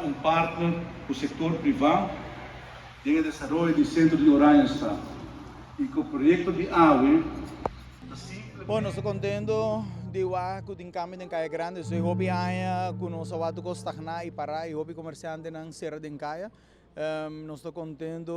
um partner com o setor privado em desenvolvimento do centro de Oranjestad. E com o projeto de AWE, bom, nós estamos contentes de que tem caminho em Caia Grande, so hope aia que nós vamos stagnar e parar e hope comerciante na Serra de Caia. Nós estamos contentes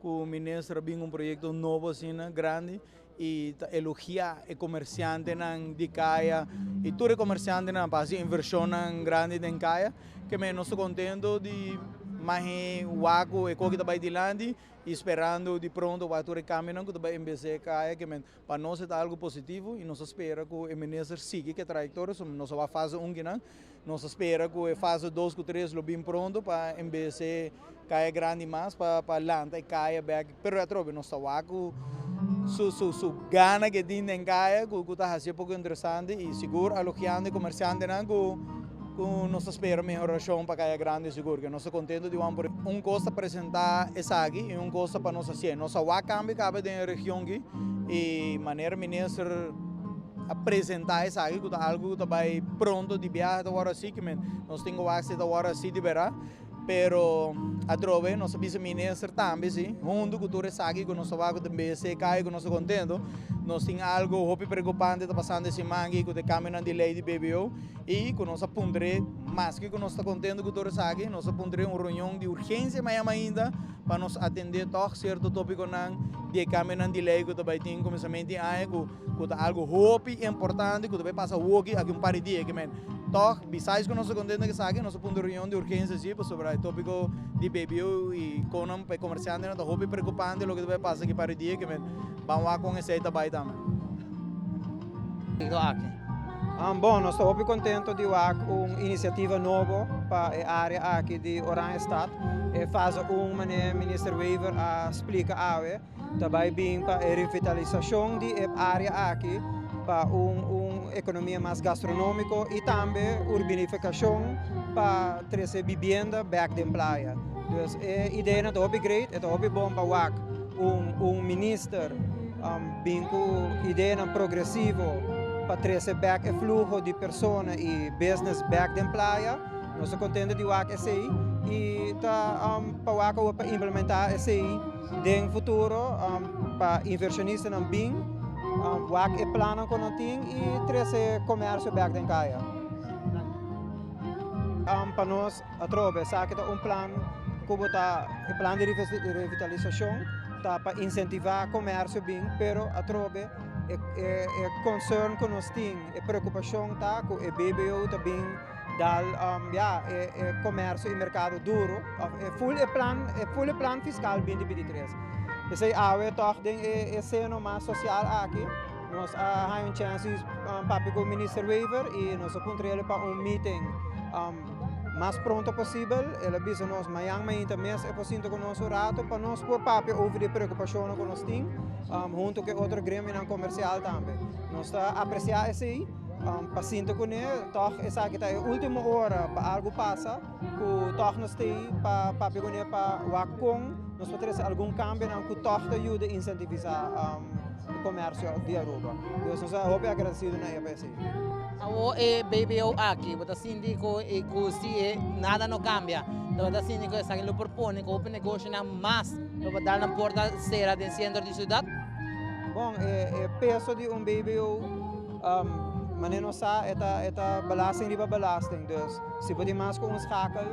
que o ministro tem um projeto novo assim grande e elogiar o comerciante de Caia e todo comerciante na base inversão grande de Caia, que nós estamos contentes de mais o água e coisa que vai de lande e esperando de pronto o ator caminho que vai embelezar Caia, que para nós é algo positivo e nós espera que o ministro siga que a trajetória, nós vamos fase 1 nós espera que a fase 2 e 3 lo bem pronto para embelezar Caia grande mais para landa e Caia back, pero atrobe nós estamos com su gana que tem em Caia, que está fazendo pouco interessante e seguro alogiando comerciante nós espera melhoração para Caia Grande seguro que nós estamos contentes de coisa apresentar essa aqui e coisa para nós fazer. Nós vamos cambiar cada da região aqui e maneira ministro apresentar essa aqui que algo que vai pronto de viagem da hora assim que nós temos o acesso da hora assim de verá. Pero a trove nosso vice-ministro também, sim, junto com o aqui que nós vamos também se cai que nós estamos contentes, nós temos algo muito preocupante está passando esse mangue com o caminho de lei de BBO e que nós apontaremos mais que nós estamos contentes com o aqui, nós apontaremos uma reunião de urgência amanhã ainda para nós atender todo certo tópico de caminho de lei que também tem começamento aí que algo muito importante que também passa aqui um par de dias que toch, besides que nós estamos contentes que aqui nós apontamos reunião de urgência sobre o tópico de BBO e com para comerciante não está muito preocupante o que vai passar aqui para o dia que vamos com esse também também. Bom, nós estamos muito contentes de ter uma iniciativa nova para a área aqui de Oranjestad. Faz ministro Wever explica também bem para a revitalização da área aqui para uma economia mais gastronômica e também urbanificação para trazer vivenda back de praia. Então, a ideia é muito grande, é muito bom para ministro bem com ideia progressiva para trazer back o fluxo de pessoas e business back de praia. Nós estamos contentes de ter essa e para implementar essa no futuro para inversionistas não bem é plano que nós temos e trazer comércio back de Caia. Para nós, a Trobe, sabe que é plano como o plano de revitalização para incentivar o comércio bem, pero a Trobe é concern que nós temos, é preocupação com o BBO também dar comércio e mercado duro, é full plan fiscal 2023. Esse é toch esse mais social aqui. Nós temos chance para o ministro Wever e nós apontamos para meeting mais pronto possível. Ele disse nós amanhã mês é possível que nós rato para nós por papel over a preocupação que nós temos junto com outro grêmio comercial também. Nós apreciamos esse paciente com ele, toch essa aqui é a última hora para algo passa, que toch nós temos para pegar para o acon, nós podemos ter algum câmbio que toch ajuda a incentivar o comércio de Aruba. Então, nós estamos agradecidos na EPC. O BBO aqui, o síndico e custi nada não cambia. O síndico é que lo propone que o negócio não mais, para dar na porta será do centro de cidade. Bom, o peso de BBO mas não sabe é belasting riba belasting dus se pode mais com schakel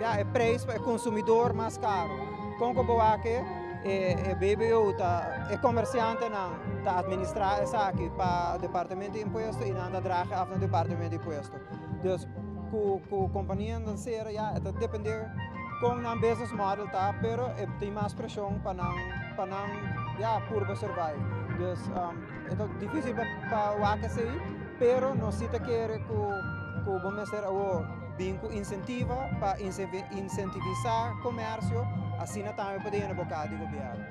é preço para o consumidor mais caro com o boaque BBO é comerciante não tá administrar essa aqui para o departamento de imposto e não draga af no departamento de imposto dus com companhia não ser é depender com um business model tá pero tem mais pressão para não por survive. Dus é difícil para o AKC, pero nós cita que o bom ser o binco incentiva para incentivar o comércio, assim também podemos bocar de governo.